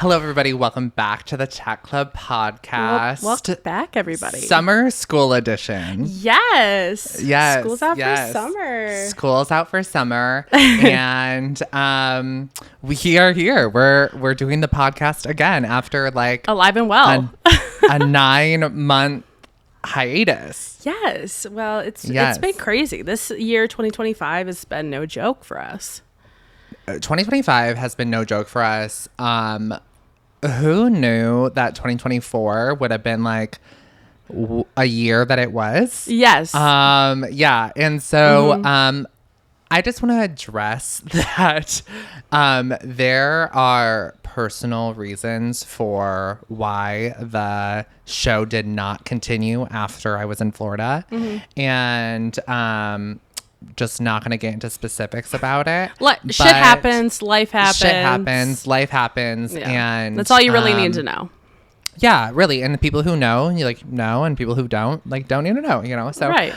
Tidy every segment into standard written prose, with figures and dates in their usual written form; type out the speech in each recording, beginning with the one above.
Hello, everybody. Welcome back to the Chat Club podcast. Welcome back, everybody. Summer school edition. Yes. School's out for summer. School's out for summer. And we are here. We're doing the podcast again after like alive and well. a 9-month hiatus. Yes. Well, it's been crazy. This year, 2025, has been no joke for us. 2025 has been no joke for us. Who knew that 2024 would have been like a year that it was? Yes. Yeah. And so I just want to address that there are personal reasons for why the show did not continue after I was in Florida. And just not going to get into specifics about it. Shit happens. Life happens. Life happens. Yeah. And that's all you really need to know. Yeah, really. And the people who know, you like know, and people who don't need to know, you know? So, right.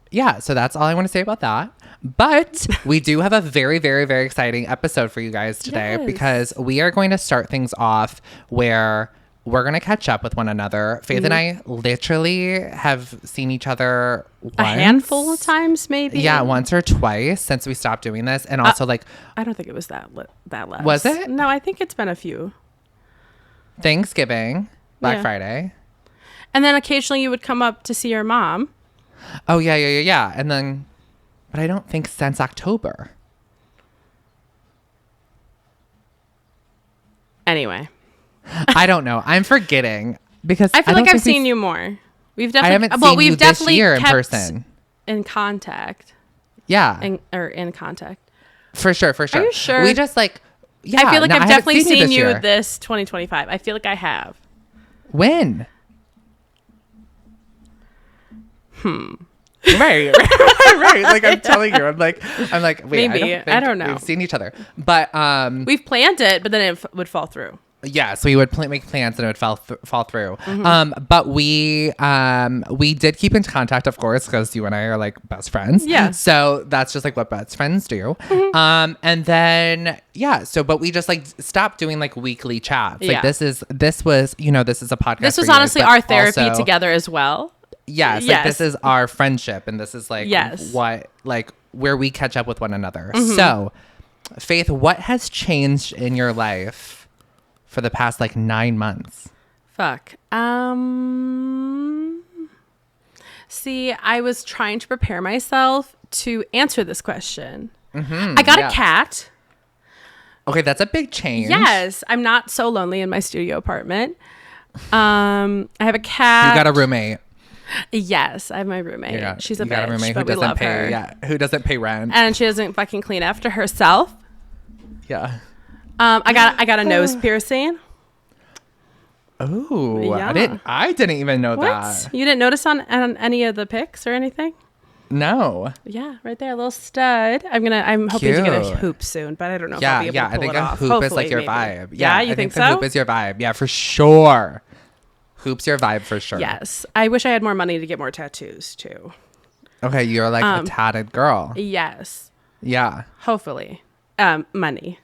Yeah, so that's all I want to say about that. But we do have a very, very, very exciting episode for you guys today because we are going to start things off where we're going to catch up with one another. Faith and I literally have seen each other once. A handful of times, maybe? Yeah, once or twice since we stopped doing this. And also, like... I don't think it was that less. Was it? No, I think it's been a few. Thanksgiving, Black Friday. And then occasionally you would come up to see your mom. Oh, yeah. And then... But I don't think since October. Anyway... I don't know. I'm forgetting because I feel like I've seen you more. We've definitely. I haven't seen you this year in person. In contact. Yeah. In contact. For sure. Are you sure? We just like. Yeah. I feel like I've definitely seen you this this 2025. I feel like I have. When? Right. Like I'm telling you, I'm like, wait, maybe I don't know. We've seen each other, but we've planned it, but then it would fall through. Yeah, so we would make plans and it would fall through. But we did keep in contact, of course, because you and I are like best friends. Yeah. So that's just like what best friends do. And then but we just like stopped doing like weekly chats. Like this was a podcast. This was honestly our therapy together as well. Yes. Like this is our friendship, and this is like what like where we catch up with one another. So, Faith, what has changed in your life for the past like 9 months? Fuck. See, I was trying to prepare myself to answer this question. I got a cat. Okay, that's a big change. Yes, I'm not so lonely in my studio apartment. I have a cat. You got a roommate. Yes, I have my roommate. Yeah, she's a bitch, got a roommate but we love her. Yeah, who doesn't pay rent, and she doesn't fucking clean after herself. Yeah. I got a nose piercing. Oh, yeah. I didn't even know that. You didn't notice on any of the pics or anything? No. Yeah, right there, a little stud. I'm hoping to get a hoop soon, but I don't know if I'll be able to pull it off. I think a hoop is like your vibe. Yeah, you think so? The hoop is your vibe. Yeah, for sure. Hoop's your vibe for sure. Yes. I wish I had more money to get more tattoos too. Okay, you're like a tatted girl. Yes. Yeah. Hopefully. Money.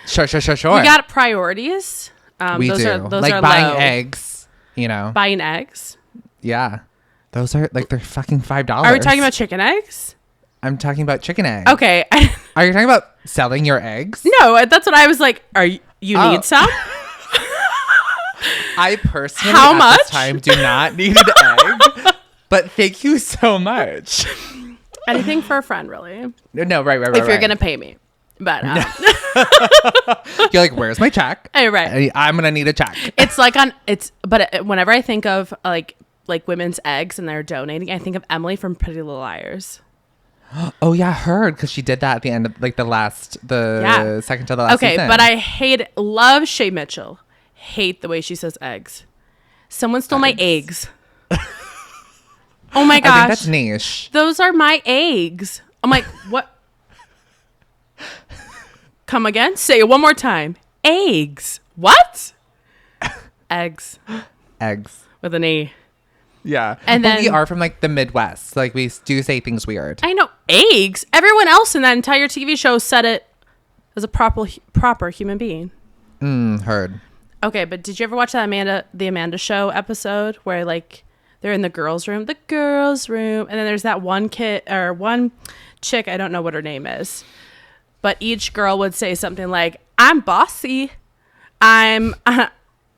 Sure. We got priorities. We those do. Are, those like are buying low. eggs, you know. Buying eggs? Yeah. Those are like, they're fucking $5. Are we talking about chicken eggs? I'm talking about chicken eggs. Okay. Are you talking about selling your eggs? No, that's what I was like. You need some? I personally How at much? this time do not need an egg, but thank you so much. Anything for a friend, really. No, right. If you're going to pay me. But you're like, where's my check? Hey, right. I'm gonna need a check. It's like whenever I think of like women's eggs and they're donating, I think of Emily from Pretty Little Liars. Oh yeah, I heard because she did that at the end of like the second to the last season. But I love Shay Mitchell. Hate the way she says eggs. Someone stole my eggs. Oh my gosh. I think that's niche. Those are my eggs. I'm like, what? Come again? Say it one more time. Eggs. What? Eggs. Eggs. With an E. Yeah. And but then we are from like the Midwest. Like we do say things weird. I know. Eggs? Everyone else in that entire TV show said it as a proper human being. Heard. Okay, but did you ever watch that the Amanda Show episode where like they're in the girls' room, and then there's that one chick, I don't know what her name is, but each girl would say something like, "I'm bossy, I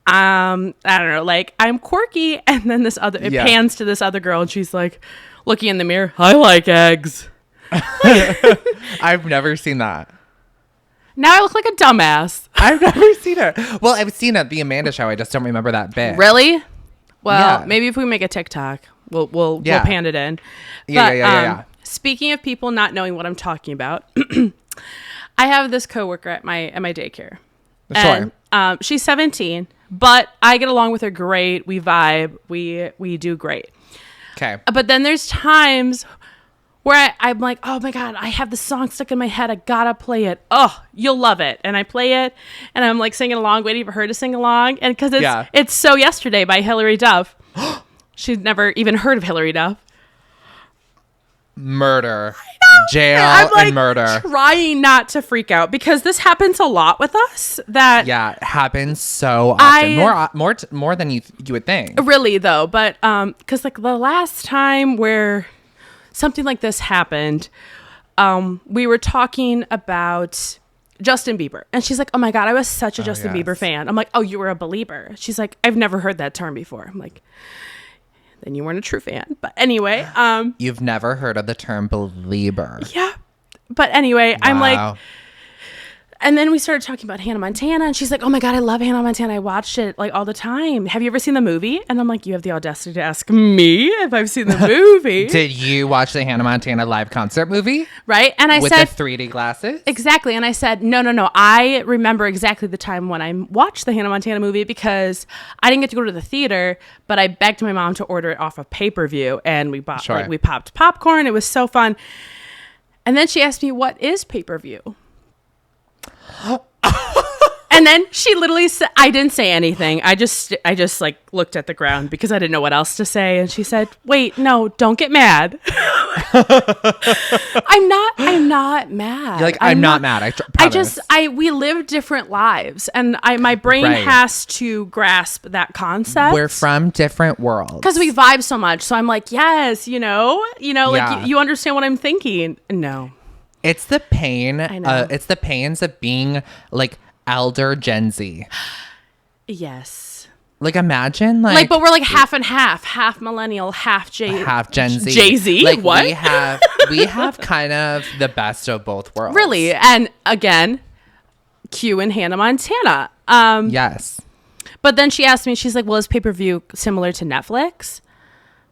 don't know, like I'm quirky," and then it pans to this other girl, and she's like looking in the mirror, "I like eggs." I've never seen that. Now I look like a dumbass. I've never seen it. Well, I've seen it, the Amanda Show. I just don't remember that bit. Really? Well, maybe if we make a TikTok, we'll pan it in. Yeah. Speaking of people not knowing what I'm talking about, I have this coworker at my daycare. Sure. And she's 17, but I get along with her great. We vibe. We do great. Okay. But then there's times where I'm like, oh my God, I have the song stuck in my head. I gotta play it. Oh, you'll love it. And I play it, and I'm like singing along, waiting for her to sing along. And because it's So Yesterday by Hilary Duff. She's never even heard of Hilary Duff. Murder. Jail I'm like and murder. Trying not to freak out because this happens a lot with us. It happens so often, more than you would think. Really though, but because like the last time where something like this happened, we were talking about Justin Bieber, and she's like, "Oh my God, I was such a Justin Bieber fan." I'm like, "Oh, you were a belieber?" She's like, "I've never heard that term before." I'm like, "Then you weren't a true fan." But anyway, you've never heard of the term belieber. Yeah. But anyway, Wow. I'm like, and then we started talking about Hannah Montana, and she's like, "Oh my God, I love Hannah Montana. I watched it like all the time. Have you ever seen the movie?" And I'm like, "You have the audacity to ask me if I've seen the movie." Did you watch the Hannah Montana live concert movie? Right. And I with said, the 3D glasses? Exactly. And I said, no. I remember exactly the time when I watched the Hannah Montana movie because I didn't get to go to the theater, but I begged my mom to order it off of pay-per-view, and we bought we popped popcorn. It was so fun. And then she asked me, "What is pay-per-view?" And then she literally said, I didn't say anything. I just like looked at the ground because I didn't know what else to say. And she said, "Wait, no, don't get mad." I'm not mad. You're like, I'm not mad. We live different lives, and my brain has to grasp that concept. We're from different worlds. Because we vibe so much. So I'm like, yes, like you understand what I'm thinking. No. It's the pain. I know. It's the pains of being like elder Gen Z. Yes. Like imagine like but we're like half and half millennial, half Gen Z. Jay-Z? Like what? we have kind of the best of both worlds. Really. And again, Q and Hannah Montana. Yes. But then she asked me, she's like, "Well, is pay-per-view similar to Netflix?"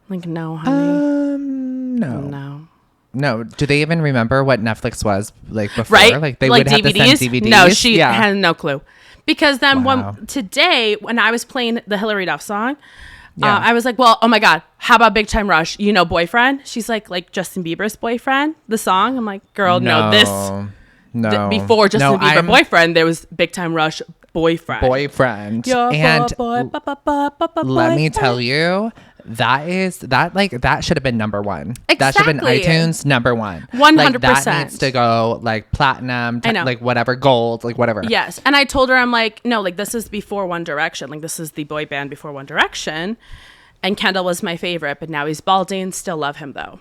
I'm like, "No, honey." No. Do they even remember what Netflix was like before? Right? Like they like would DVDs? have to send DVDs? No, she had no clue. Because then Wow. today, when I was playing the Hilary Duff song, I was like, "Well, oh my God, how about Big Time Rush? You know, Boyfriend?" She's like Justin Bieber's Boyfriend, the song. I'm like, "Girl, no, before Justin Bieber Boyfriend, there was Big Time Rush Boyfriend. Your and boy, let me tell you, that should have been number one. Exactly. That should have been iTunes number one. 100%. Like, that needs to go like platinum, I know. like whatever, gold, like whatever. Yes. And I told her, I'm like, no, like this is before One Direction. Like this is the boy band before One Direction. And Kendall was my favorite, but now he's balding. Still love him though.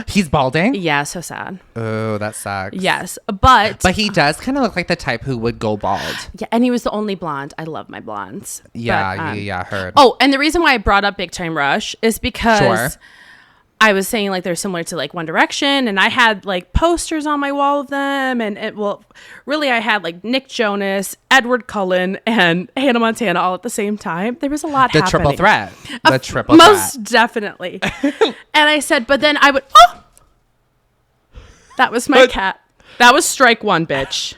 He's balding? Yeah, so sad. Oh, that sucks. Yes, but he does kind of look like the type who would go bald. Yeah, and he was the only blonde. I love my blondes. Yeah, but, heard. Oh, and the reason why I brought up Big Time Rush is because I was saying like they're similar to like One Direction, and I had like posters on my wall of them, and really I had like Nick Jonas, Edward Cullen, and Hannah Montana all at the same time. There was a lot happening. Triple threat. Most definitely. And I said, but then I would, that was my cat. That was strike one, bitch.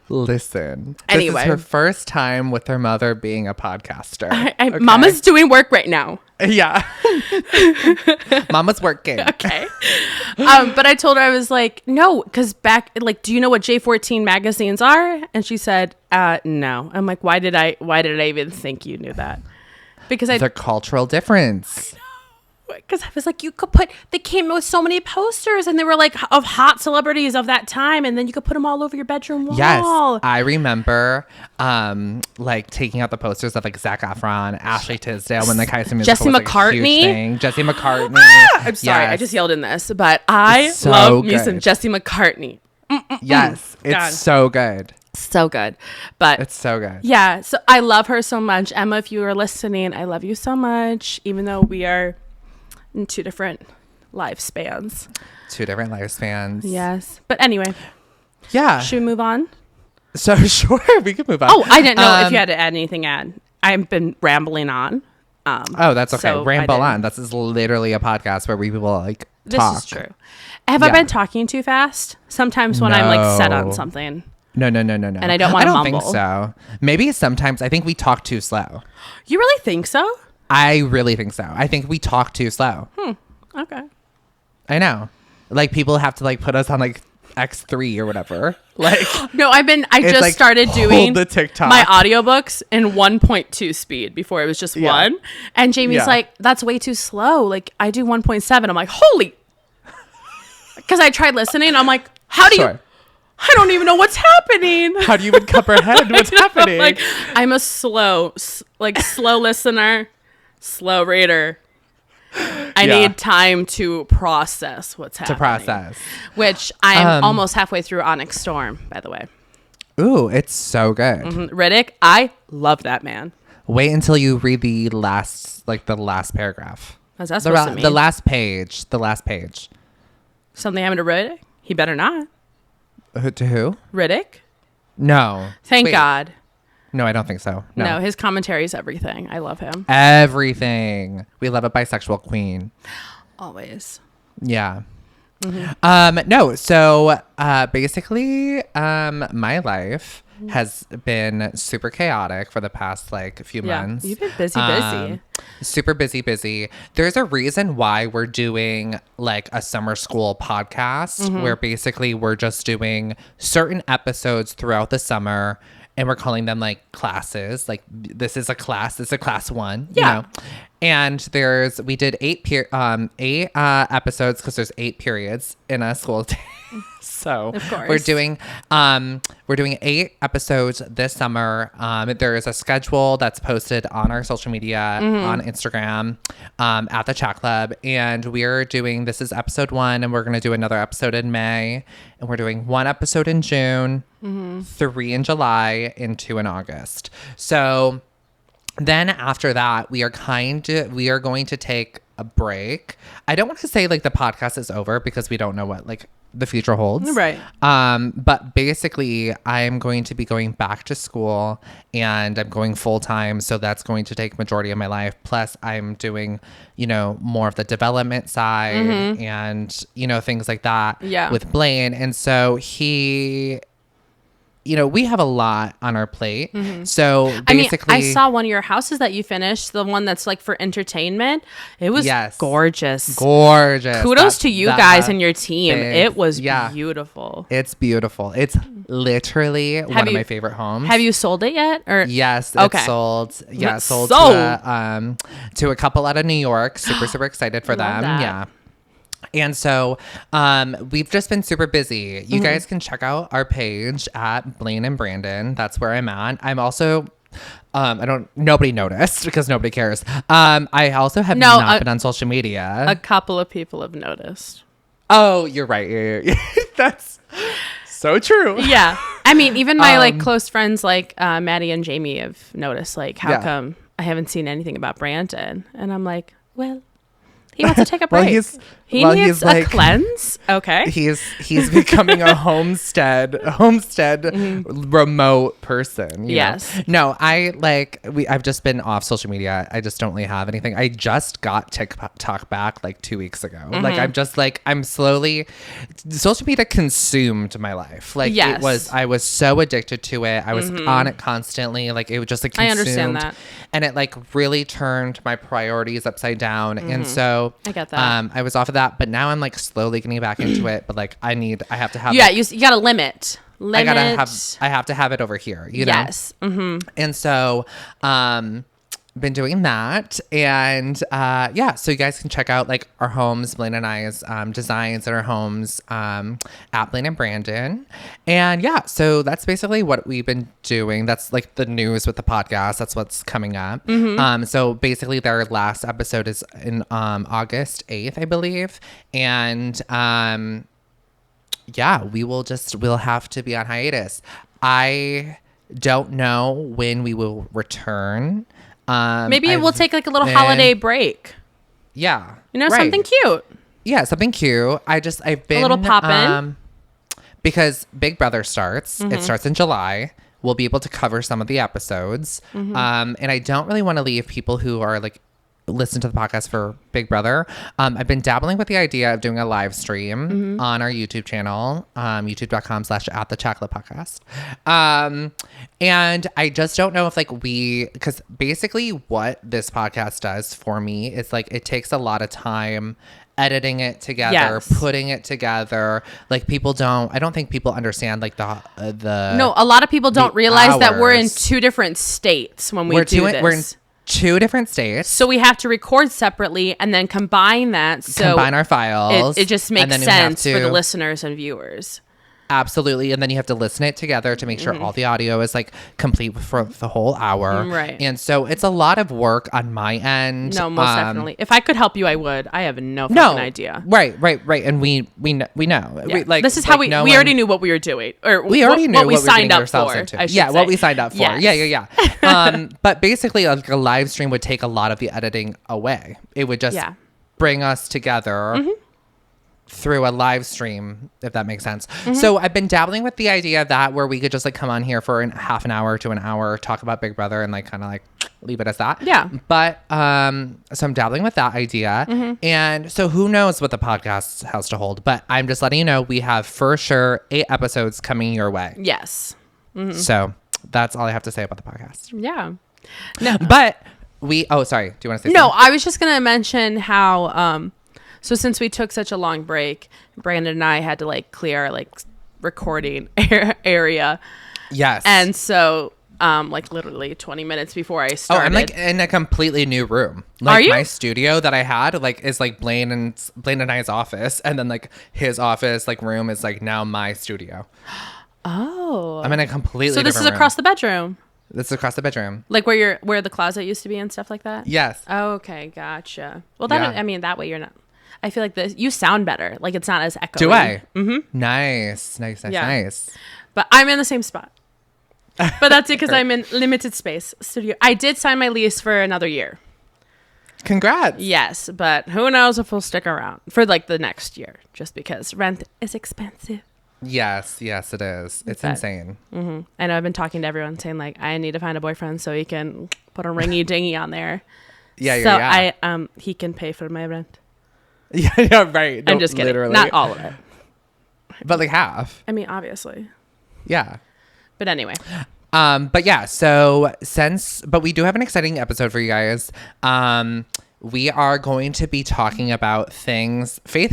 Listen. Anyway. This is her first time with her mother being a podcaster. Okay? Mama's doing work right now. Yeah. Mama's working. Okay. But I told her, I was like, no, because back, like, do you know what J14 magazines are? And she said, no. I'm like, why did I even think you knew that? Because the cultural difference. because I was like, they came with so many posters and they were like of hot celebrities of that time. And then you could put them all over your bedroom wall. Yes. I remember like taking out the posters of like Zac Efron, Ashley Tisdale when the High School Musical Jesse was, like, a huge McCartney. thing. Jesse McCartney. I'm sorry. Yes. I just yelled in this, but I So love me good. some Jesse McCartney. Yes. It's God. so good. So good. But It's so good. yeah, so I love her so much. Emma, if you are listening, I love you so much, even though we are in 2 different lifespans. 2 different lifespans. Yes. But anyway, Yeah. should we move on? So sure, we can move on. Oh, I didn't know if you had to add anything. I've been rambling on. Oh, that's okay. So Ramble on. This is literally a podcast where we will like This talk. is true. Have I been talking too fast? Sometimes when I'm like set on No. something. No. And I don't wanna think mumble. so. Maybe sometimes I think we talk too slow. You really think so? I really think so. I think we talk too slow. Okay. I know. Like people have to like put us on like X3 or whatever. Like No, I just like, started hold doing the TikTok. my audiobooks in 1.2 speed before it was just 1. And Jamie's Yeah. like, that's way too slow. Like I do 1.7. I'm like, holy. Because I tried listening. I'm like, how do you? Sure. I don't even know what's happening. How do you even comprehend what's happening? Like I'm a slow listener, slow reader. I need time to process what's happening. Which I'm almost halfway through Onyx Storm, by the way. Ooh, it's so good. Riddick, I love that man. Wait until you read the last paragraph. What's that supposed to mean? The last page. Something happened to Riddick? He better not. To who? Riddick? No. Thank Wait. God. No, I don't think so. No, his commentary is everything. I love him. Everything. We love a bisexual queen. Always. Yeah. No, so basically my life has been super chaotic for the past like few months. You've been busy. Super busy. There's a reason why we're doing like a summer school podcast where basically we're just doing certain episodes throughout the summer and we're calling them like classes. Like this is a class 1, you know. And we did 8 episodes because there's 8 periods in a school day. So of course. we're doing 8 episodes this summer. There is a schedule that's posted on our social media on Instagram at the Chat Club, and this is episode 1, and we're gonna do another episode in May, and we're doing 1 episode in June, 3 in July, and 2 in August. So then after that, we are going to take a break. I don't want to say like the podcast is over because we don't know what like the future holds. Right. But basically I'm going to be going back to school and I'm going full time. So that's going to take majority of my life. Plus I'm doing, more of the development side and, things like that with Blaine. And so we have a lot on our plate. So basically, I saw one of your houses that you finished, the one that's like for entertainment. It was gorgeous. Kudos to you guys and your team. It was beautiful. It's beautiful. It's literally one of my favorite homes. Have you sold it yet? Or yes, it's sold. Yeah, sold to a couple out of New York. Super excited for them. That. Yeah. And so we've just been super busy. You guys can check out our page at Blaine and Brandon. That's where I'm at. I'm also nobody noticed because nobody cares. I also have not been on social media. A couple of people have noticed. Oh, you're right. Yeah. That's so true. Yeah. I mean, even my like close friends like Maddie and Jamie have noticed like how come I haven't seen anything about Brandon? And I'm like, well, he wants to take a break. He needs a cleanse. Okay. He's becoming a homestead remote person. Yes. No, I've just been off social media. I just don't really have anything. I just got TikTok back like 2 weeks ago. Like I'm slowly, social media consumed my life. Like I was so addicted to it. I was on it constantly. Like it was just like consumed. I understand that. And it like really turned my priorities upside down. And so I get that. I was off of that, but now I'm like slowly getting back into it. But like I have to have you got to limit. I have to have it over here, you know? Yes. And so been doing that. And yeah, so you guys can check out like our homes, Blaine and I's designs at our homes at Blaine and Brandon. And yeah, so that's basically what we've been doing. That's like the news with the podcast. That's what's coming up. So basically their last episode is in August 8th, I believe. And yeah, we'll have to be on hiatus. I don't know when we will return. Maybe we'll take like a little holiday break. Yeah. You know, something cute. Yeah, something cute. I've been a little pop-in. Because Big Brother starts. It starts in July. We'll be able to cover some of the episodes. And I don't really want to leave people who are like listen to the podcast for Big Brother. I've been dabbling with the idea of doing a live stream on our YouTube channel, youtube.com/thechatclub podcast. And I just don't know if like because basically what this podcast does for me is like, it takes a lot of time editing it together, putting it together. Like I don't think people understand like no, a lot of people don't realize that we're in two different states when we do this. We're in two different states, so we have to record separately and then combine that. So combine our files. It just makes sense for the listeners and viewers. Absolutely. And then you have to listen it together to make sure all the audio is like complete for the whole hour. Right. And so it's a lot of work on my end. No, most definitely. If I could help you, I would. I have no fucking idea. Right. And we know. Yeah. This is how we already knew what we were doing. Or we already knew what we signed up for. What we signed up for. Yes. Yeah. But basically like a live stream would take a lot of the editing away. It would just bring us together through a live stream, if that makes sense. So I've been dabbling with the idea of that, where we could just like come on here for half an hour to an hour, talk about Big Brother and like kind of like leave it as that. Yeah. But so I'm dabbling with that idea. And so who knows what the podcast has to hold, but I'm just letting you know we have for sure 8 episodes coming your way. Yes. So that's all I have to say about the podcast. Yeah. No. But sorry. Do you want to say something? No, I was just going to mention how so since we took such a long break, Brandon and I had to like clear our like recording area. Yes. And so like literally 20 minutes before I started. Oh, I'm like in a completely new room. Like, are you? My studio that I had like is like Blaine and I's office, and then like his office like room is like now my studio. Oh. I'm in a completely So this is across the bedroom. This is across the bedroom. Like where the closet used to be and stuff like that? Yes. Oh, okay, gotcha. Well, I mean that way you're not. I feel like you sound better. Like it's not as echoey. Do I? Nice. But I'm in the same spot. But that's it because I'm in limited space studio. I did sign my lease for another year. Congrats. Yes, but who knows if we'll stick around for like the next year, just because rent is expensive. Yes, it is. It's insane. I know I've been talking to everyone saying like I need to find a boyfriend so he can put a ringy dingy on there. So he can pay for my rent. Yeah, right. I'm just kidding. Literally. Not all of it. But like half. I mean, obviously. Yeah. But anyway. But yeah, but we do have an exciting episode for you guys. We are going to be talking about things. Faith.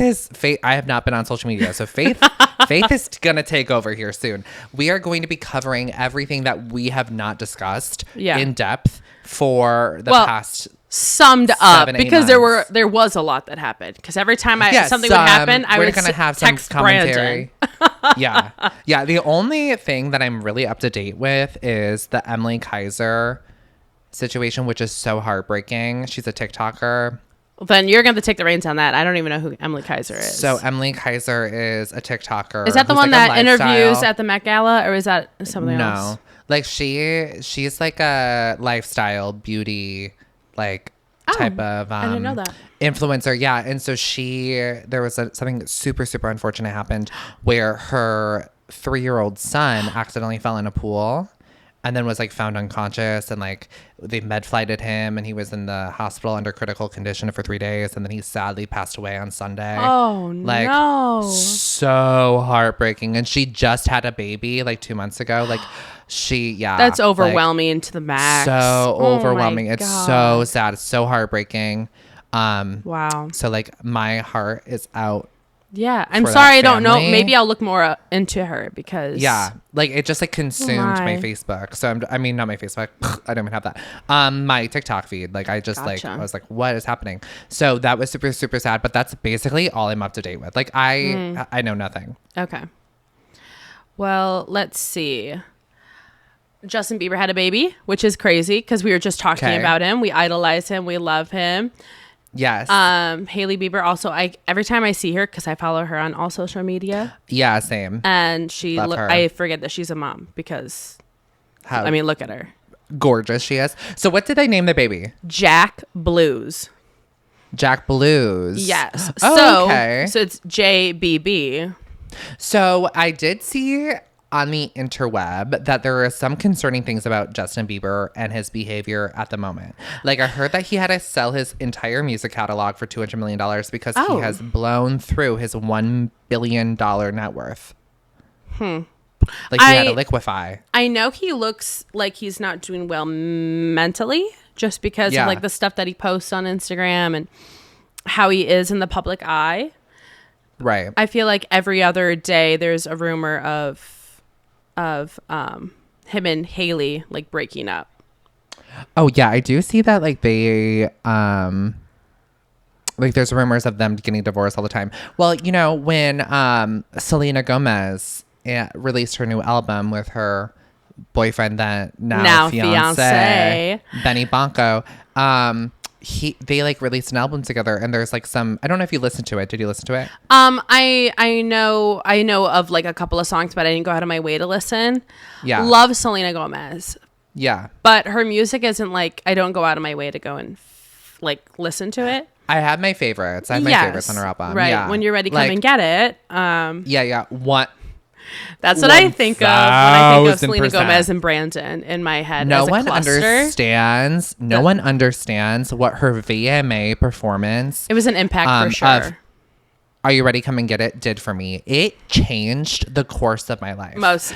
I have not been on social media, so Faith is gonna take over here soon. We are going to be covering everything that we have not discussed in depth for the past summed up, because months. there was a lot that happened, because every time something would happen, I would gonna have text some commentary. yeah the only thing that I'm really up to date with is the Emily Kaiser situation, which is so heartbreaking. She's a TikToker. Well, then you're going to take the reins on that. I don't even know who Emily Kaiser is. So Emily Kaiser is a TikToker. Is that the one that interviews at the Met Gala, or is that something else? No, like she's like a lifestyle beauty like type of I didn't know that. influencer. Yeah. And so there was something super, super unfortunate happened where her 3-year-old son accidentally fell in a pool and then was like found unconscious, and like they med flighted him, and he was in the hospital under critical condition for 3 days, and then he sadly passed away on Sunday. Oh, like, no. So heartbreaking. And she just had a baby like 2 months ago. Like that's overwhelming to the max. So overwhelming. It's so sad. It's so heartbreaking. Wow. So like my heart is out Yeah, I'm for sorry, I that don't know. family. Maybe I'll look more into her because Yeah, like it just like consumed my Why? Facebook. So I mean, not my Facebook. I don't even have that. My TikTok feed. Like I just like Gotcha. I was like, what is happening? So that was super super sad. But that's basically all I'm up to date with. Like I know nothing. Okay. Well, let's see. Justin Bieber had a baby, which is crazy because we were just talking Okay. about him. We idolize him. We love him. Yes. Hailey Bieber also. Every time I see her, because I follow her on all social media, Yeah. Same. and Love her. I forget that she's a mom because How I mean, look at her, gorgeous she is. So what did they name the baby? Jack Blues. Jack Blues. Yes. Oh, okay. So it's JBB. So I did see on the interweb that there are some concerning things about Justin Bieber and his behavior at the moment. Like I heard that he had to sell his entire music catalog for $200 million because he has blown through his $1 billion net worth. Like he had to liquefy. I know he looks like he's not doing well mentally just because of like the stuff that he posts on Instagram and how he is in the public eye. Right. I feel like every other day there's a rumor of him and Hailey like breaking up. Oh yeah, I do see that like they like there's rumors of them getting divorced all the time. Well, you know, when Selena Gomez released her new album with her boyfriend, that now fiance Benny Blanco, they like released an album together, and there's like some, I don't know if you listened to it. Did you listen to it? I know of like a couple of songs, but I didn't go out of my way to listen. Yeah. Love Selena Gomez. Yeah. But her music isn't like, I don't go out of my way to go and like listen to it. I have my favorites. I have my favorites on her album. Right. Yeah. When you're ready, come Like, and get it. Yeah. What? That's what I think of when I think of Selena 1000%. Gomez and Brandon in my head. No as a one cluster. understands. No one understands what her VMA performance. It was an impact for sure. Are You Ready? Come and Get It did for me. It changed the course of my life. Most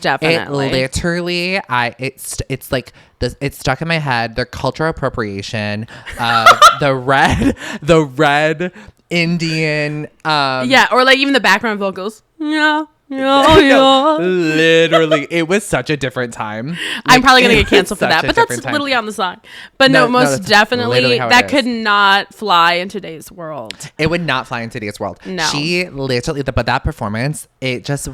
definitely. It literally, it's like this. It's stuck in my head. The cultural appropriation of the red Indian. Yeah, or like even the background vocals. Yeah. Yeah. Literally, it was such a different time. I'm probably gonna it get canceled for was that, such a but that's different time. literally on the song. But No, most that's definitely literally how it that is. could not fly in today's world. It would not fly in today's world. No. She literally, but that performance, it's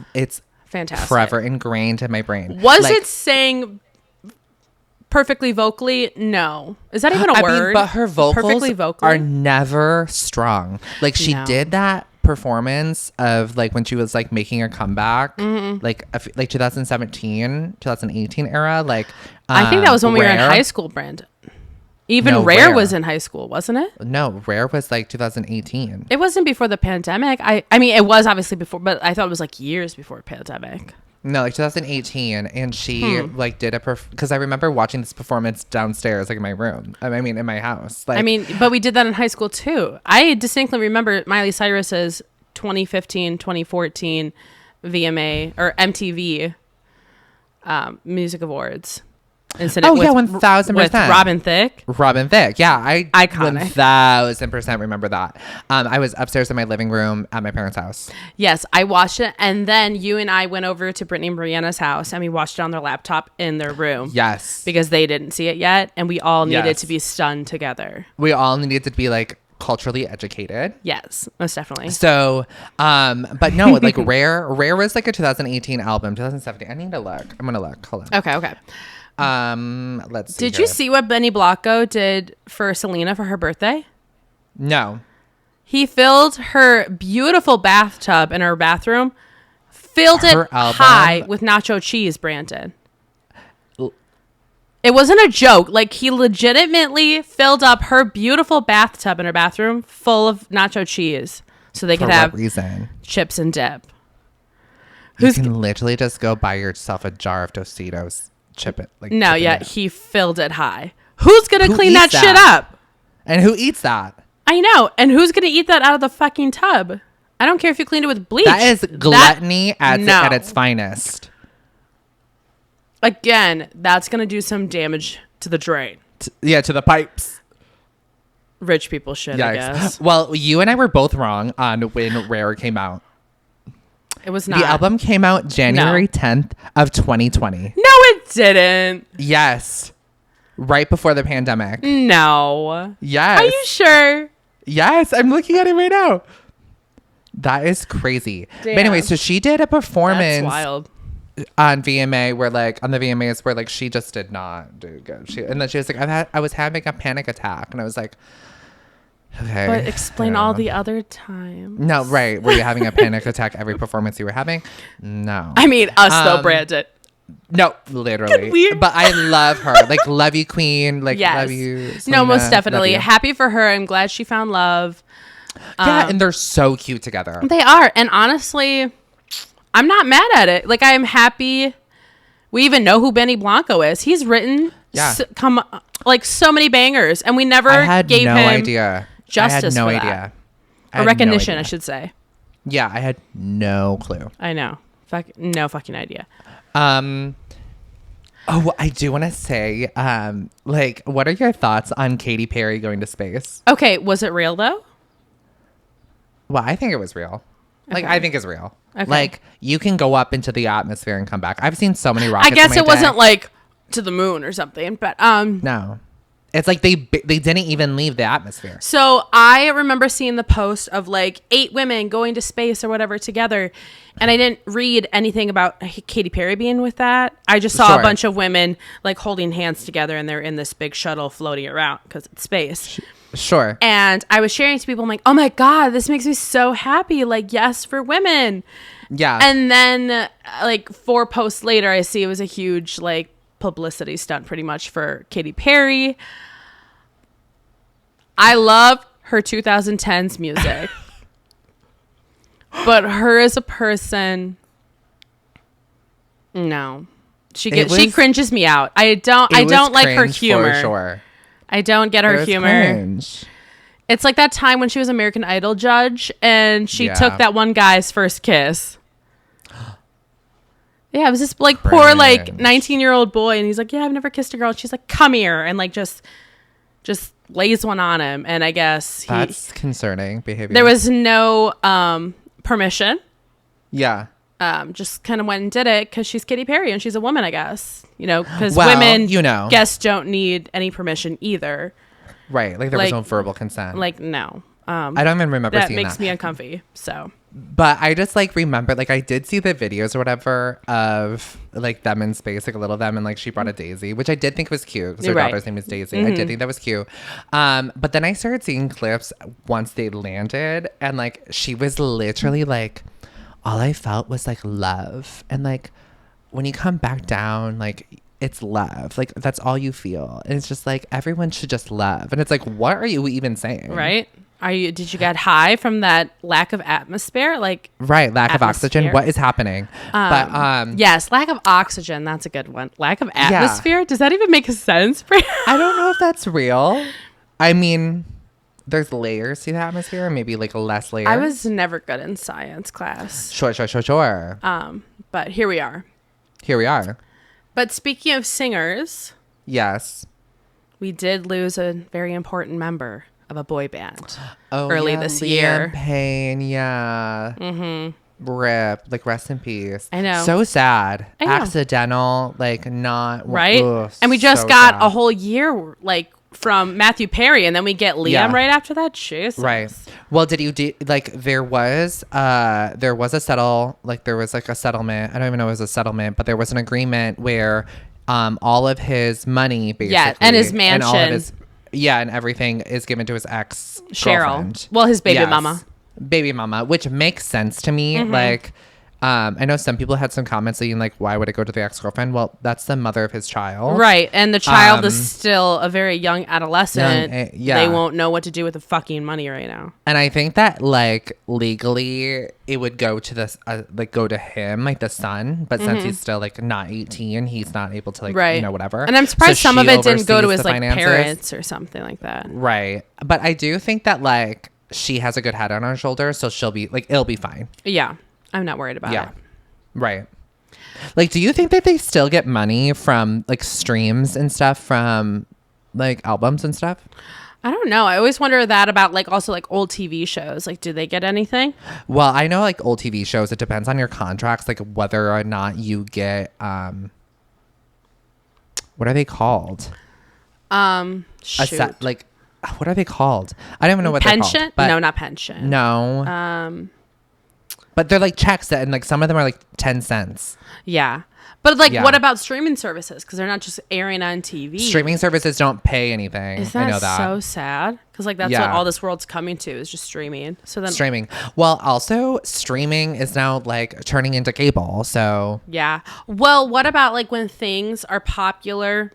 Fantastic. forever ingrained in my brain. Was it sang perfectly vocally? No. Is that even a word? But her vocals Perfectly vocally? are never strong. Like she No. did that performance of like when she was like making her comeback, like 2017, 2018 era. Like I think that was when we were in Rare. high school, Brandon. Even No, Rare Rare. was in high school, wasn't it? No, Rare was like 2018. It wasn't before the pandemic. I mean, it was obviously before, but I thought it was like years before pandemic. No, like 2018, and she like did because I remember watching this performance downstairs, like in my room. I mean, in my house. Like, I mean, but we did that in high school too. I distinctly remember Miley Cyrus's 2015, 2014 VMA or MTV Music Awards. Incident yeah, with 1000%. with Robin Thicke. Robin Thicke, yeah, I Iconic. 1000% remember that. I was upstairs in my living room at my parents' house. Yes, I watched it, and then you and I went over to Brittany and Brianna's house, and we watched it on their laptop in their room. Yes, Because they didn't see it yet, and we all needed Yes. to be stunned together. we all needed to be like culturally educated. Yes, most definitely. So, but no, like Rare was like a 2018 album, 2017. I need to look. I'm gonna look. Hold on. Okay. Let's see. Did you see what Benny Blanco did for Selena for her birthday? No. He filled her beautiful bathtub in her bathroom, filled Her it album? high with nacho cheese, Brandon. It wasn't a joke. Like, he legitimately filled up her beautiful bathtub in her bathroom full of nacho cheese so they For could have what reason? chips and dip. You can literally just go buy yourself a jar of Tostitos. Chip it. Like No, chip it yeah, in. he filled it high. Who's going to Who clean that eats shit that? up? And who eats that? I know. And who's going to eat that out of the fucking tub? I don't care if you cleaned it with bleach. That is gluttony at no. its finest. Again, that's going to do some damage to the drain. To the pipes. rich people shit, I guess. Well, you and I were both wrong on when Rare came out. It was not. The album came out January 10th of 2020. No, it didn't. Yes. Right before the pandemic. No. Yes. Are you sure? Yes, I'm looking at it right now. That is crazy. Damn. But anyway, so she did a performance That's wild. on VMA where like on the VMAs where like she just did not do good. And then she was like, I was having a panic attack, and I was like, okay. But explain all the other times. No, right. Were you having a panic attack every performance you were having? No. I mean, us though, Brandon. No, literally. But I love her. Like, love you, queen. Like, love you. Selena. No, most definitely. Happy for her. I'm glad she found love. Yeah, and they're so cute together. They are. And honestly, I'm not mad at it. Like, I am happy. We even know who Benny Blanco is. He's written so many bangers, and we never gave him idea. justice I had no for idea. that. Or recognition, I should say. Yeah, I had no clue. I know. No fucking idea. Oh, I do want to say, like, what are your thoughts on Katy Perry going to space? Okay, was it real though? Well, I think it was real. Like, I think it's real. Okay. Like, you can go up into the atmosphere and come back. I've seen so many rockets. I guess in my it wasn't day. like to the moon or something, but No, it's like they didn't even leave the atmosphere. So I remember seeing the post of like 8 women going to space or whatever together, and I didn't read anything about Katy Perry being with that. I just saw a bunch of women like holding hands together, and they're in this big shuttle floating around because it's space. Sure. And I was sharing to people, I'm like, oh my God, this makes me so happy. Like, yes, for women. Yeah. And then like 4 posts later, I see it was a huge like publicity stunt pretty much for Katy Perry. I love her 2010s music. But her as a person, no. She cringes me out. I don't like her humor. For sure. I don't get her humor. Cringe. It's like that time when she was American Idol judge and she took that one guy's first kiss. Yeah, it was this like poor like 19-year-old boy, and he's like, yeah, I've never kissed a girl. And she's like, come here, and like just lays one on him. And I guess that's concerning behavior. There was no permission. Yeah. Just kind of went and did it because she's Katy Perry and she's a woman, I guess. You know, because women, guess don't need any permission either. Right, like there was no verbal consent. Like no. I don't even remember seeing that. That makes me uncomfy. So. But I just like remember, like I did see the videos or whatever of like them in space, like a little them, and like she brought a daisy, which I did think was cute because her daughter's name is Daisy. Mm-hmm. I did think that was cute. But then I started seeing clips once they landed, and like she was literally like, all I felt was like love, and like when you come back down, like it's love, like that's all you feel, and it's just like everyone should just love, and it's like, what are you even saying? Right. Did you get high from that lack of atmosphere? Like lack of oxygen. What is happening? Yes, lack of oxygen. That's a good one. Lack of atmosphere. Yeah. Does that even make sense? I don't know if that's real. I mean, there's layers to the atmosphere, maybe like less layers. I was never good in science class. Sure. But here we are. But speaking of singers, yes, we did lose a very important member of a boy band early this year. Pain, yeah. Mm-hmm. Rip, like rest in peace. I know. So sad. Accidental, like not right. Ugh, and we just got a whole year like from Matthew Perry, and then we get Liam right after that. Jesus. Right. Well, there was a settlement. I don't even know if it was a settlement, but there was an agreement where all of his money basically and his mansion and all of his and everything is given to his ex Cheryl. Well, his baby mama, which makes sense to me. Mm-hmm. Like, I know some people had some comments saying like, why would it go to the ex-girlfriend? Well, that's the mother of his child. Right. And the child is still a very young adolescent. They won't know what to do with the fucking money right now. And I think that like legally it would go to this, go to him, like the son. But since he's still like not 18, he's not able to whatever. And I'm surprised some of it didn't go to his like parents or something like that. Right. But I do think that like she has a good head on her shoulders. So she'll be like, it'll be fine. Yeah. I'm not worried about it. Right. Like, do you think that they still get money from like streams and stuff from like albums and stuff? I don't know. I always wonder that about like also like old TV shows. Like, do they get anything? Well, I know like old TV shows, it depends on your contracts, like whether or not you get what are they called? Shoot. Like what are they called? I don't even know what pension? they're called. But no, not pension. No. But they're like checks that, and like some of them are like 10 cents. Yeah. But like, what about streaming services? Because they're not just airing on TV. Streaming services don't pay anything. Is that, I know that. so sad? Because like that's what all this world's coming to is just streaming. So then streaming. Well, also streaming is now like turning into cable. So yeah. Well, what about like when things are popular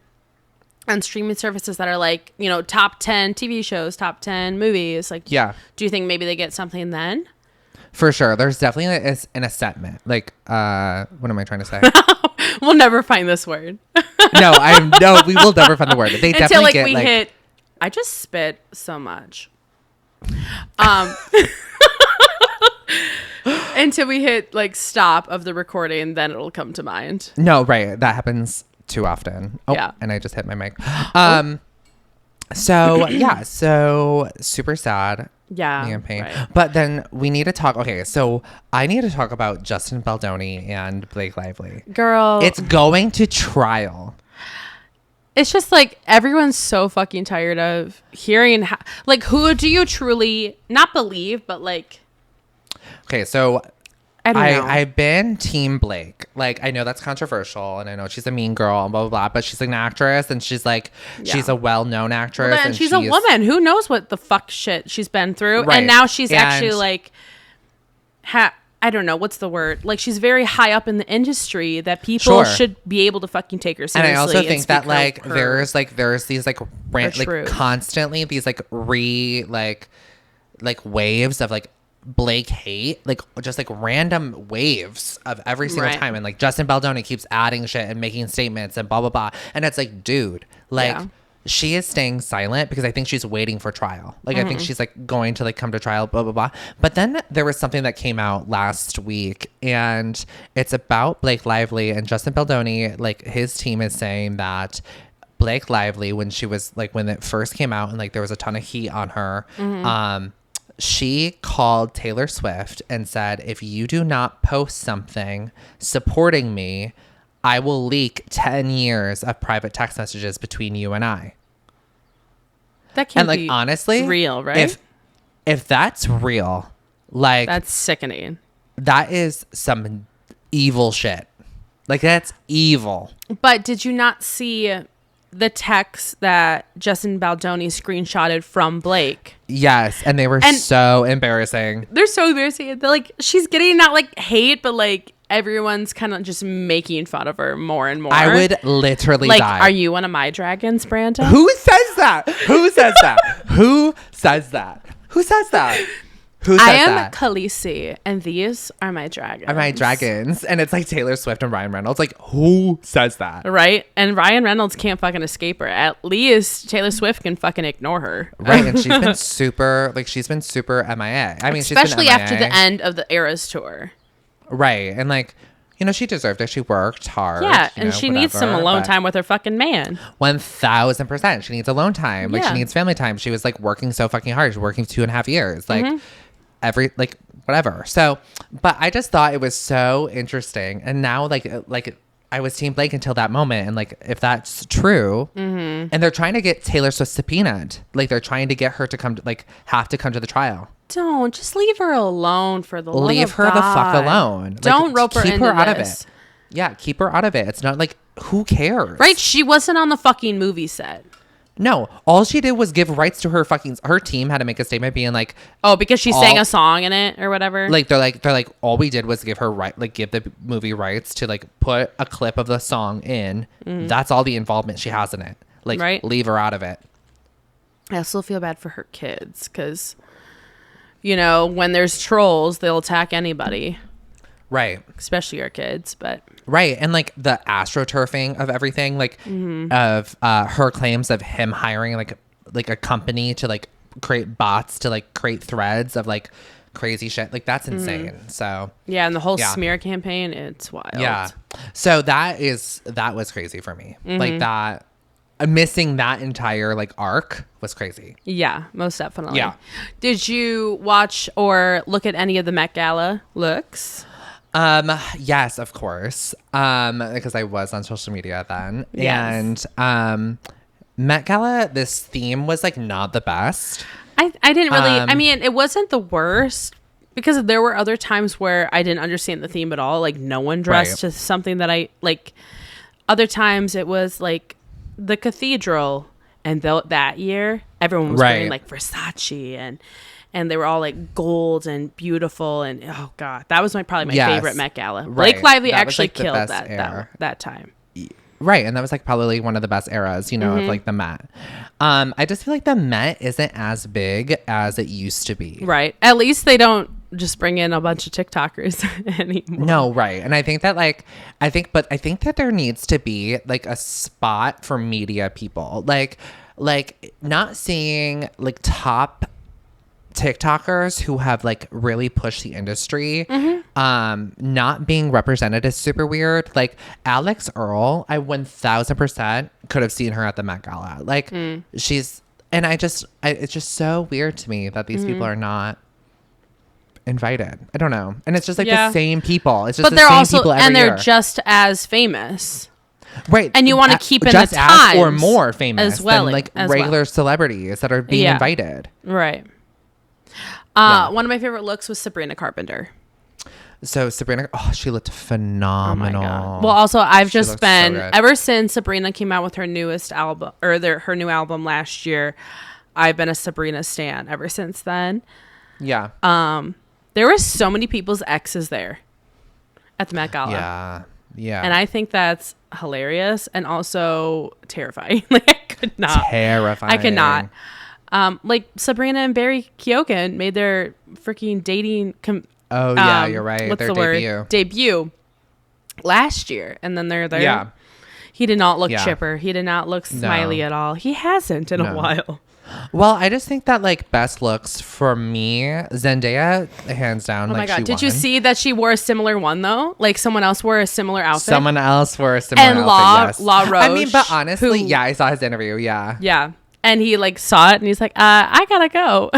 on streaming services that are like, you know, top 10 TV shows, top 10 movies? Like, yeah. Do you think maybe they get something then? For sure. There's definitely an assessment. Like, what am I trying to say? We'll never find this word. No, we will never find the word. They Until definitely like get we like, hit. I just spit so much. Until we hit like stop of the recording, then it'll come to mind. No, right. That happens too often. Oh, yeah. And I just hit my mic. So yeah, so super sad. Yeah. Campaign. Right. But then we need to talk. Okay, so I need to talk about Justin Baldoni and Blake Lively. Girl. It's going to trial. It's just like everyone's so fucking tired of hearing like who do you truly not believe, but like. Okay, so I don't know. I've been Team Blake. Like, I know that's controversial, and I know she's a mean girl and blah, blah, blah, but she's like an actress, and she's like, she's a well-known actress. Well, and she's a woman. Who knows what the fuck shit she's been through? Right. And now she's actually like, I don't know, what's the word? Like, she's very high up in the industry that people should be able to fucking take her seriously. And I also think that, like, there's these, like, constantly these, like, waves of, like, Blake hate, like just like random waves of every single time, and like Justin Baldoni keeps adding shit and making statements and blah blah blah, and it's like, dude, like she is staying silent because I think she's waiting for trial. Like I think she's like going to like come to trial, blah blah blah. But then there was something that came out last week, and it's about Blake Lively and Justin Baldoni. Like his team is saying that Blake Lively, when she was like when it first came out and like there was a ton of heat on her, she called Taylor Swift and said, if you do not post something supporting me, I will leak 10 years of private text messages between you and I. That can't be honestly real, right? If that's real, like that's sickening. That is some evil shit. Like that's evil. But did you not see the text that Justin Baldoni screenshotted from Blake? Yes, and they were so embarrassing. They're so embarrassing. They're like, she's getting not like hate, but like everyone's kind of just making fun of her more and more. I would literally like, die. Are you one of my dragons, Brandon? Who says that? Who says that? Who says that? Who says that? Who says I am that? Khaleesi, and these are my dragons. Are my dragons. And it's like Taylor Swift and Ryan Reynolds. Like, who says that? Right? And Ryan Reynolds can't fucking escape her. At least Taylor Swift can fucking ignore her. Right. And she's been super MIA. I mean, especially she's been after the end of the Eras tour. Right. And like, you know, she deserved it. She worked hard. Yeah, and she needs some alone time with her fucking man. 1,000%. She needs alone time. Like, yeah. she needs family time. She was like working so fucking hard. She was working 2.5 years. Like, whatever. So, but I just thought it was so interesting. And now, like I was Team Blake until that moment. And like, if that's true, and they're trying to get Taylor Swift subpoenaed, like they're trying to get her to come to, like, have to come to the trial. Don't just leave her alone for the love of God. Leave her the fuck alone. Don't rope her into keep her out of this. it. Yeah, keep her out of it. It's not like, who cares? Right? She wasn't on the fucking movie set. No, all she did was give rights to her team had to make a statement being like, oh, because she sang a song in it or whatever. Like they're like all we did was give her give the movie rights to like put a clip of the song in. That's all the involvement she has in it. Like, leave her out of it. I still feel bad for her kids because, you know, when there's trolls, they'll attack anybody. Right. Especially our kids, but. Right. And like the astroturfing of everything, like of her claims of him hiring like a company to like create bots to like create threads of like crazy shit. Like that's insane. So yeah, and the whole smear campaign, it's wild. Yeah. So that was crazy for me. Like that missing that entire like arc was crazy. Yeah, most definitely. Yeah. Did you watch or look at any of the Met Gala looks? Yes, of course. Because I was on social media then. Yes. And Met Gala, this theme was like not the best. I didn't really, I mean, it wasn't the worst because there were other times where I didn't understand the theme at all. Like no one dressed to something that I like. Other times it was like the cathedral, and that year everyone was wearing like Versace and they were all like gold and beautiful, and oh god, that was probably my favorite Met Gala. Blake Lively actually killed that time. Right, and that was like probably one of the best eras, you know, of like the Met. I just feel like the Met isn't as big as it used to be. Right, at least they don't just bring in a bunch of TikTokers anymore. No, right, and I think that I think that there needs to be like a spot for media people, like not seeing like top TikTokers who have like really pushed the industry not being represented is super weird. Like Alex Earl, I 1000% could have seen her at the Met Gala. Like she's, and it's just so weird to me that these people are not invited. I don't know. And it's just like the same people. It's just the same people every year. And they're just as famous. Right. And you want to keep in just the times or more famous as well, than like regular celebrities that are being invited. Right. One of my favorite looks was Sabrina Carpenter. So Sabrina, she looked phenomenal. Oh my God. Well, also I've just been ever since Sabrina came out with her newest album or her new album last year. I've been a Sabrina stan ever since then. Yeah. There were so many people's exes there at the Met Gala. Yeah. Yeah. And I think that's hilarious and also terrifying. Like I could not. Terrifying. I could not. Like Sabrina and Barry Keoghan made their freaking dating. You're right. What's their the word? Debut last year, and then they're there. Yeah. He did not look chipper. He did not look smiley at all. He hasn't in a while. Well, I just think that like best looks for me, Zendaya, hands down. Oh my God. Did you see that she wore a similar one though? Like someone else wore a similar outfit. Someone else wore a similar outfit. And La Roche. I mean, but honestly, I saw his interview. Yeah. Yeah. And he like saw it and he's like, I gotta go.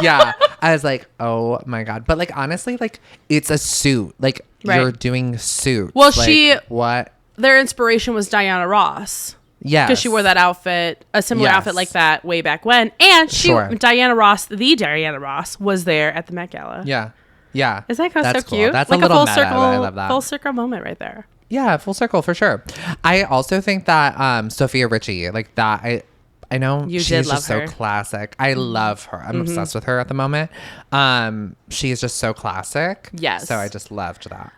Yeah. I was like, oh my God. But like, honestly, like it's a suit. Like you're doing suits. Well, like, what? Their inspiration was Diana Ross. Yeah. Because she wore that outfit, a similar outfit like that way back when. And Diana Ross, was there at the Met Gala. Yeah. Yeah. Is that so cool. cute? That's like a little full meta. circle, I love that. full circle moment right there. Yeah, full circle for sure. I also think that Sophia Richie, like that, I know she's just so classic. I love her. I'm obsessed with her at the moment. She is just so classic. Yes. So I just loved that.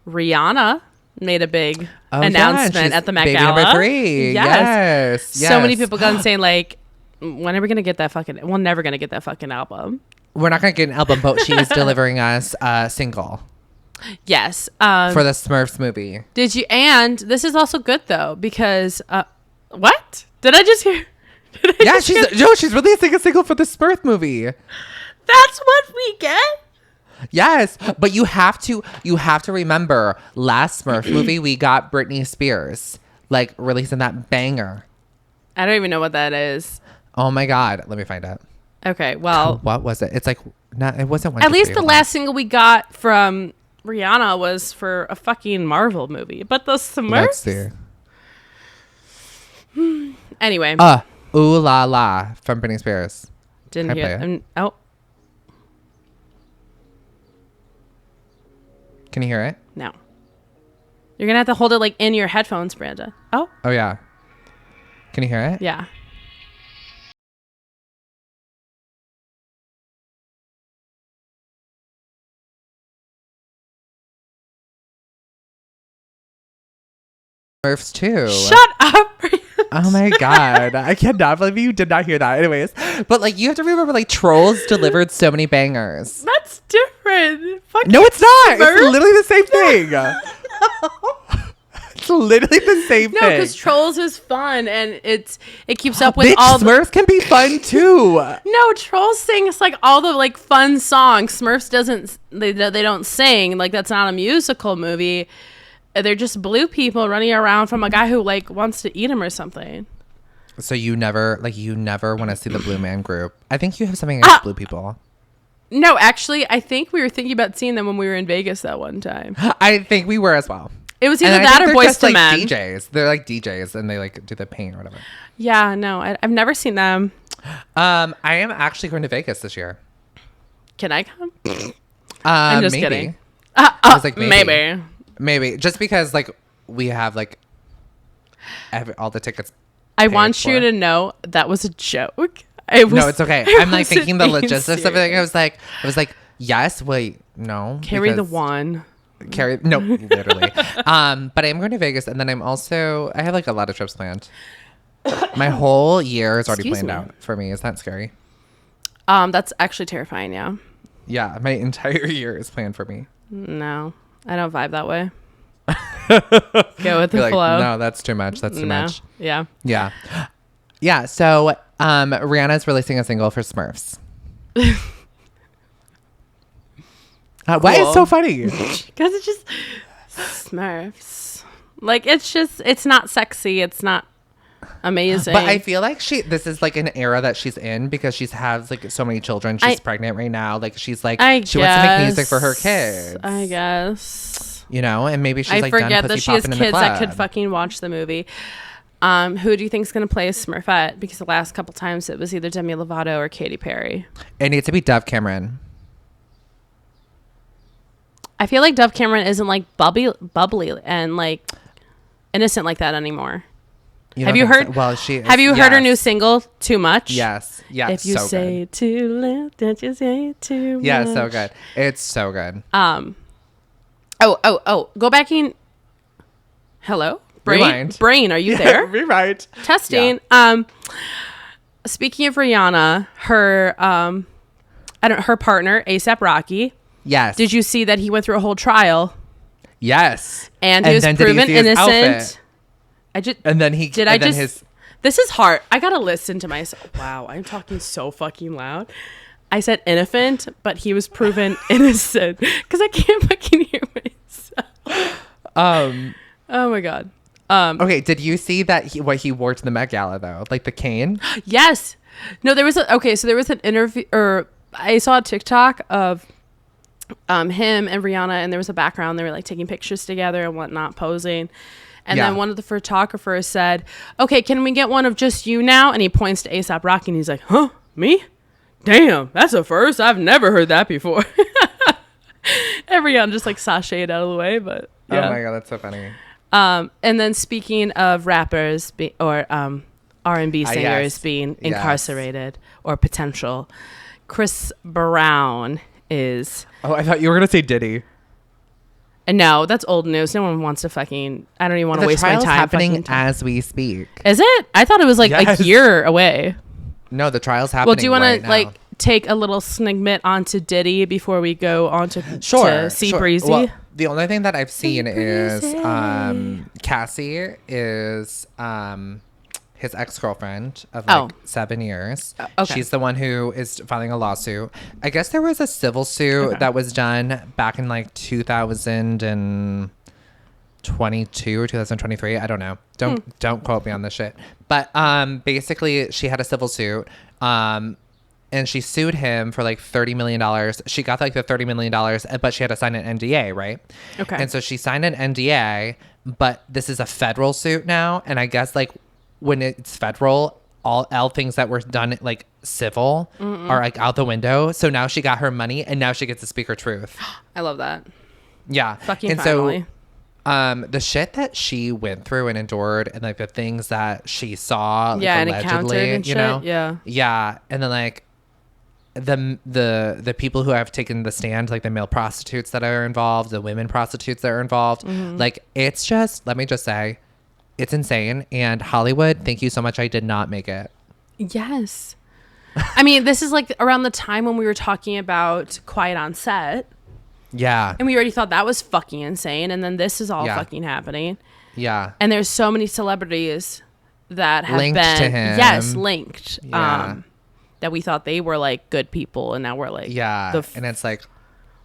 Rihanna made a big announcement at the Met baby Gala. Number 3. Yes. So many people got saying like, when are we gonna get that fucking? We're never gonna get that fucking album. We're not gonna get an album, but she's delivering us a single. Yes. For the Smurfs movie. Did you? And this is also good though because what did I just hear? She's releasing a single for the Smurf movie. That's what we get. Yes, but you have to remember last Smurf movie we got Britney Spears like releasing that banger. I don't even know what that is. Oh my God, let me find it. Okay, well, what was it? It's like it wasn't. At least the last single we got from Rihanna was for a fucking Marvel movie, but the Smurfs. Let's see. Anyway. Ooh La La from Britney Spears. Didn't hear it. Oh. Can you hear it? No. You're going to have to hold it like in your headphones, Branda. Oh. Oh, yeah. Can you hear it? Yeah. Smurfs too. Shut up. Oh my God. I cannot believe you did not hear that. Anyways, but like you have to remember like Trolls delivered so many bangers. That's different. Fucking no, it's not. Smurf? It's literally the same thing. It's literally the same thing. No, because Trolls is fun and it keeps up with Bitch, all Smurfs can be fun too. No, Trolls sings like all the like fun songs. Smurfs they don't sing. Like that's not a musical movie. they're just blue people running around from a guy who like wants to eat him or something. So you never want to see the Blue Man Group. I think you have something against blue people. No, actually, I think we were thinking about seeing them when we were in Vegas that one time. I think we were as well. It was either that or Boys to like Men. DJs. They're like DJs and they like do the paint or whatever. Yeah, no, I've never seen them. I am actually going to Vegas this year. Can I come? I'm just maybe. kidding. I was like, Maybe. Just because like we have like all the tickets. I want you to know that was a joke. No, it's okay. I'm like thinking the logistics of it. I was like, yes, wait, no. Carry the one. No, literally. But I am going to Vegas, and then I have like a lot of trips planned. My whole year is already planned out for me. Is that scary? That's actually terrifying. Yeah. Yeah, my entire year is planned for me. No, I don't vibe that way. Go with the You're flow. Like, no, that's too much. That's too much. Yeah. Yeah. Yeah. So, Rihanna's releasing a single for Smurfs. Why is so funny? Because it's just Smurfs. Like it's not sexy. It's not amazing. But I feel like this is like an era that she's in because she has like so many children. She's pregnant right now. Like she's like she wants to make music for her kids. I guess. You know, and maybe she's I like forget done that pussy she has popping kids in the that club. could fucking watch the movie. Who do you think is going to play as Smurfette? Because the last couple times it was either Demi Lovato or Katy Perry. It needs to be Dove Cameron. I feel like Dove Cameron isn't like bubbly and like innocent like that anymore. Have you heard? Well, have you heard her new single "Too Much"? Yes. Yeah. If you say too little, don't you say too much? Yeah, so good. It's so good. Oh. Go back in. Hello, Rewind. Brain, are you there? Rewind. Testing. Yeah. Speaking of Rihanna, her her partner ASAP Rocky. Yes. Did you see that he went through a whole trial? Yes. And he was proven innocent. This is hard. I gotta listen to myself. Wow, I'm talking so fucking loud. I said innocent, but he was proven innocent because I can't fucking hear myself. Oh my god. Okay, did you see that what he wore to the Met Gala though? Like the cane? Yes. No, there was an interview, or I saw a TikTok of him and Rihanna, and there was a background. They were like taking pictures together and whatnot, posing. And then one of the photographers said, "Okay, can we get one of just you now?" And he points to A$AP Rocky, and he's like, "Huh, me? Damn, that's a first. I've never heard that before." And Rihanna just like sashayed out of the way, but yeah. Oh my god, that's so funny. And then speaking of rappers or R&B singers being incarcerated or potential, Chris Brown is. Oh, I thought you were gonna say Diddy. No, that's old news. No one wants to fucking. I don't even want to waste my time. Happening as we speak. Is it? I thought it was like a year away. No, the trial's happening. Well, do you want to like take a little snigment onto Diddy before we go on to See Breezy? Well, the only thing that I've seen is Cassie is his ex-girlfriend of like 7 years. Okay. She's the one who is filing a lawsuit. I guess there was a civil suit that was done back in like 2022 or 2023. I don't know. Don't quote me on this shit. But basically she had a civil suit and she sued him for like $30 million. She got like the $30 million, but she had to sign an NDA, right? Okay. And so she signed an NDA, but this is a federal suit now. And I guess like when it's federal, all things that were done like civil are like out the window. So now she got her money and now she gets to speak her truth. I love that. Yeah. Fucking finally. So the shit that she went through and endured and like the things that she saw like, and allegedly, encountered and you know? Yeah. Yeah. And then like the people who have taken the stand, like the male prostitutes that are involved, the women prostitutes that are involved, like it's just, let me just say, it's insane. And Hollywood, thank you so much. I did not make it. Yes. I mean, this is like around the time when we were talking about Quiet on Set. Yeah. And we already thought that was fucking insane. And then this is all fucking happening. Yeah. And there's so many celebrities that have linked been to him. Yes, linked. Yeah. That we thought they were like good people, and now we're like, yeah. And it's like,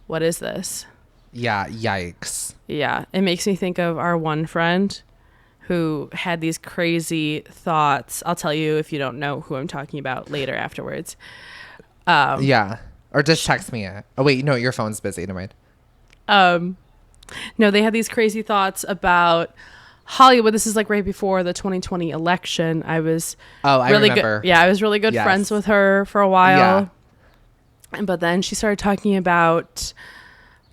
what is this? Yeah, yikes. Yeah, it makes me think of our one friend who had these crazy thoughts. I'll tell you if you don't know who I'm talking about later afterwards. Yeah. Or just text me it. Oh, wait. No, your phone's busy. Never mind. No, they had these crazy thoughts about Hollywood. This is like right before the 2020 election. I was I really remember. good. Yeah, I was really good friends with her for a while. Yeah. But then she started talking about,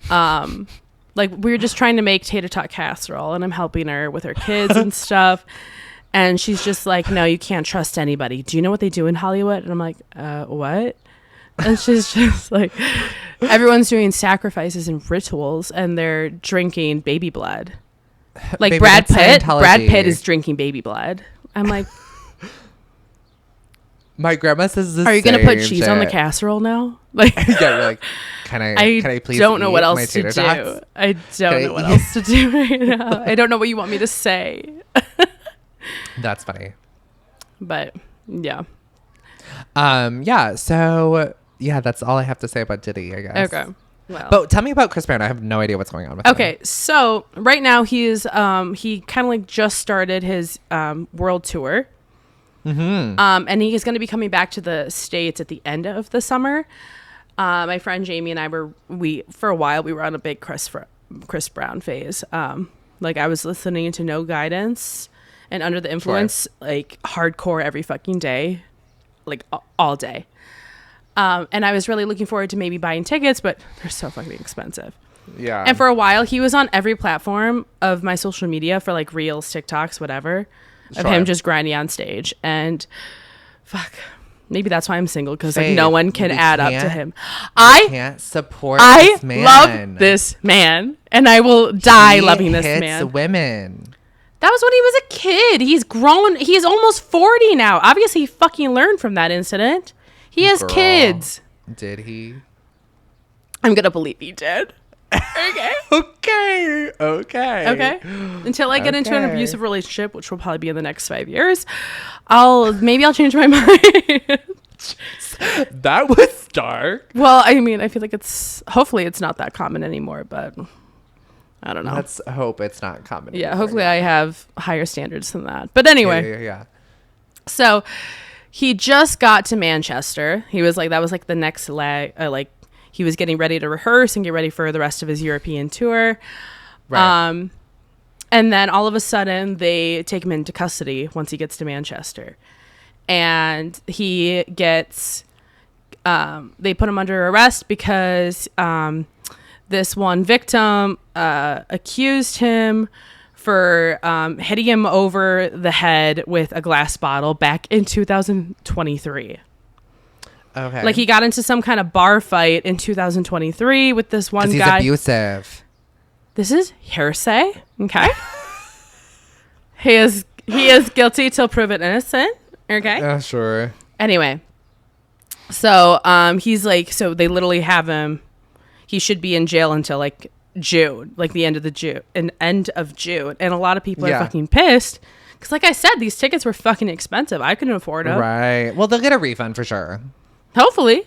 like we were just trying to make tater tot casserole, and I'm helping her with her kids and stuff. And she's just like, no, you can't trust anybody. Do you know what they do in Hollywood? And I'm like, what? And she's just like, everyone's doing sacrifices and rituals, and they're drinking baby blood. Like Baby, Brad Pitt. Scientology. Brad Pitt is drinking baby blood. I'm like, my grandma says this. are you gonna put cheese on the casserole now? Like, yeah, you're like, can I please? Don't know what eat else my to tater do. tots? I don't know what else to do right now. I don't know what you want me to say. That's funny. But yeah. Yeah. So yeah, that's all I have to say about Diddy, I guess. Okay. Well, but tell me about Chris Brown. I have no idea what's going on with him. Okay, so right now he kind of like just started his world tour. Mm-hmm. And he is going to be coming back to the States at the end of the summer. My friend Jamie and I for a while we were on a big Chris Brown phase. Like I was listening to No Guidance and Under the Influence, like hardcore every fucking day, like all day. And I was really looking forward to maybe buying tickets, but they're so fucking expensive. Yeah. And for a while, he was on every platform of my social media for like Reels, TikToks, whatever, of him just grinding on stage. And fuck, maybe that's why I'm single, because like no one can add up to him. I can't support this man. Love this man, and I will die loving this man. Women. That was when he was a kid. He's grown. He's almost 40 now. Obviously, he fucking learned from that incident. He has kids. Did he? I'm gonna believe he did. Okay. Okay. Until I get into an abusive relationship, which will probably be in the next 5 years, I'll change my mind. That was dark. Well, I mean, I feel like hopefully it's not that common anymore, but I don't know. Let's hope it's not common. Yeah, hopefully I have higher standards than that. But anyway. Yeah. So he just got to Manchester. He was like, that was like the next leg. He was getting ready to rehearse and get ready for the rest of his European tour. Right. And then all of a sudden they take him into custody once he gets to Manchester. And he gets, they put him under arrest because this one victim accused him for hitting him over the head with a glass bottle back in 2023. Okay. Like he got into some kind of bar fight in 2023 with this one he's guy. Abusive. This is hearsay. Okay. He is guilty till proven innocent. Okay. Yeah, sure. Anyway. So he's like, so they literally have him. He should be in jail until like June, like the end of June. And a lot of people are fucking pissed because, like I said, these tickets were fucking expensive. I couldn't afford them. Right. Well, they'll get a refund for sure. Hopefully.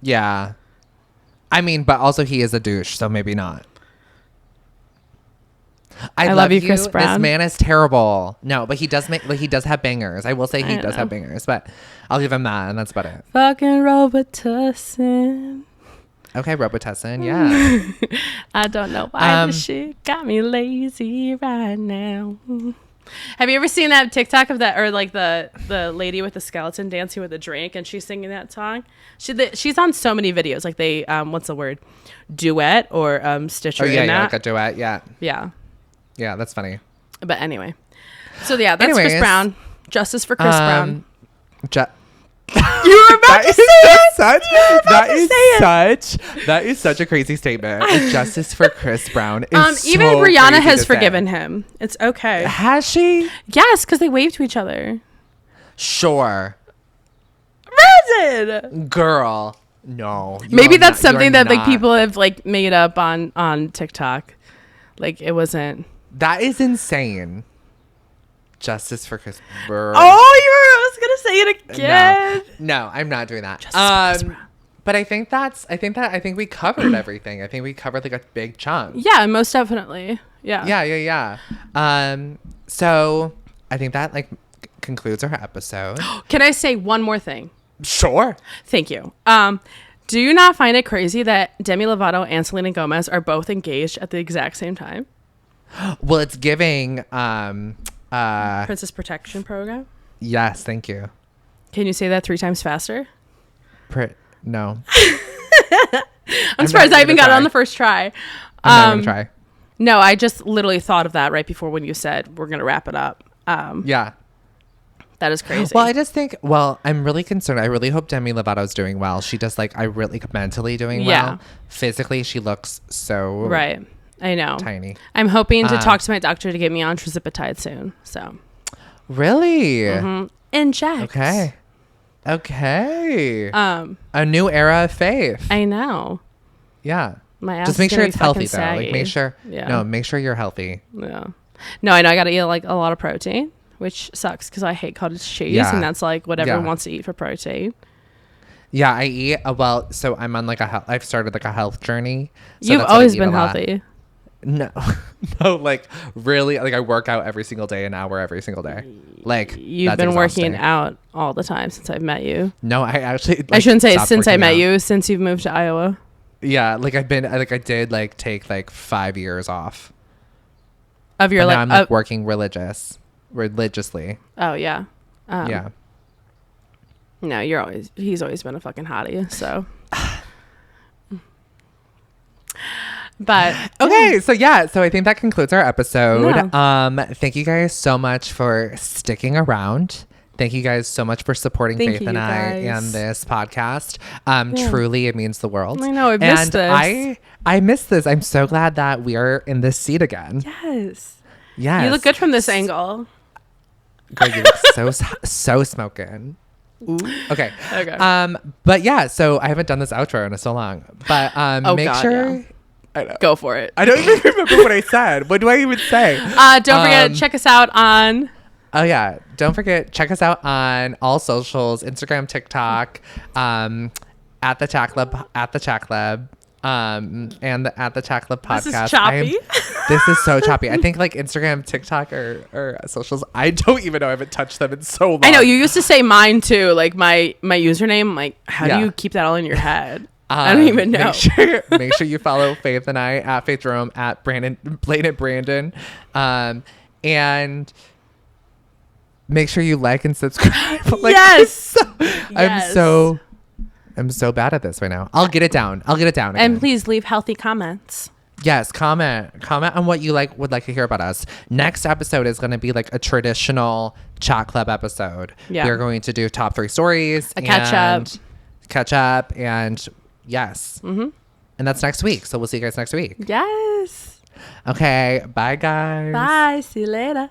Yeah. I mean, but also he is a douche, so maybe not. I love you, Chris Brown. This man is terrible. No, but he does have bangers. I will say he does have bangers, but I'll give him that, and that's about it. Fucking Robitussin. Okay, Robitussin, yeah. I don't know why this shit got me lazy right now. Have you ever seen that TikTok of that, or like the lady with the skeleton dancing with a drink and she's singing that song? She's on so many videos. Like they, what's the word? Duet or stitch her in that. Yeah, like a duet, yeah. Yeah. Yeah, that's funny. But anyway. So yeah, that's Chris Brown. Justice for Chris Brown. You were about to say it. That is such a crazy statement. Justice for Chris Brown is even so Rihanna has forgiven him. It's okay. Has she? Yes, because they waved to each other. Sure. Resin! Girl. No. Maybe that's something that like people have like made up on TikTok. Like it wasn't. That is insane. Justice for Chris Brown. Oh, I was gonna say it again. No, I'm not doing that. Justice for Chris Brown. But I think we covered everything. I think we covered like a big chunk. Yeah, most definitely. Yeah. Yeah. So I think that like concludes our episode. Can I say one more thing? Sure. Thank you. Do you not find it crazy that Demi Lovato and Selena Gomez are both engaged at the exact same time? Well, it's giving Princess Protection Program. Yes, thank you. Can you say that 3 times faster? No. I'm surprised I even got it on the first try. I'm not gonna try. No, I just literally thought of that right before when you said we're gonna wrap it up. Yeah. That is crazy. Well, I just think, I'm really concerned. I really hope Demi Lovato's doing well. She does I really mentally doing well. Yeah. Physically, she looks so right. I know. Tiny. I'm hoping to talk to my doctor to get me on trizipatide soon. So. Really? Mm-hmm. Inject. Okay. A new era of faith. I know. Yeah. My ass just make sure it's healthy though. saggy. Like make sure. Yeah. No, make sure you're healthy. Yeah. No, I know I got to eat like a lot of protein, which sucks because I hate cottage cheese, and that's like what everyone wants to eat for protein. Yeah, I eat. So I'm on I've started like a health journey. So You've always been healthy. No, like really, like I work out every single day, an hour every single day. Like you've been working out all the time since I've met you. No, I actually. I shouldn't say since I met you. Since you've moved to Iowa. Yeah, like I did take like 5 years off. Of your now I'm working religiously. Oh yeah. Yeah. No, he's always been a fucking hottie. So. But okay, so I think that concludes our episode. Thank you guys so much for sticking around. Thank you guys so much for supporting Faith and I and this podcast. Truly, it means the world. I know, I missed this. I missed this. I'm so glad that we are in this seat again. Yes. You look good from this angle. Girl, you look so smoking. Ooh. Okay. But yeah, so I haven't done this outro in so long. But make sure. Yeah. I know. Go for it. I don't even remember what I said. What do I even say? Don't forget to check us out on. Oh yeah! Don't forget, check us out on all socials: Instagram, TikTok, at the Chat Club, and the at the Chat Club podcast. This is choppy. This is so choppy. I think like Instagram, TikTok, or socials. I don't even know. I haven't touched them in so long. I know you used to say mine too, like my username. Like, how do you keep that all in your head? I don't even know. Make sure you follow Faith and I at Faith Jerome at Blatant Brandon, and make sure you like and subscribe. Yes. I'm so bad at this right now. I'll get it down again. And please leave healthy comments. Yes, comment on what you would like to hear about us. Next episode is going to be like a traditional Chat Club episode. Yeah. We're going to do top 3 stories, catch up, and yes. Mm-hmm. And that's next week. So we'll see you guys next week. Yes. Okay. Bye, guys. Bye. See you later.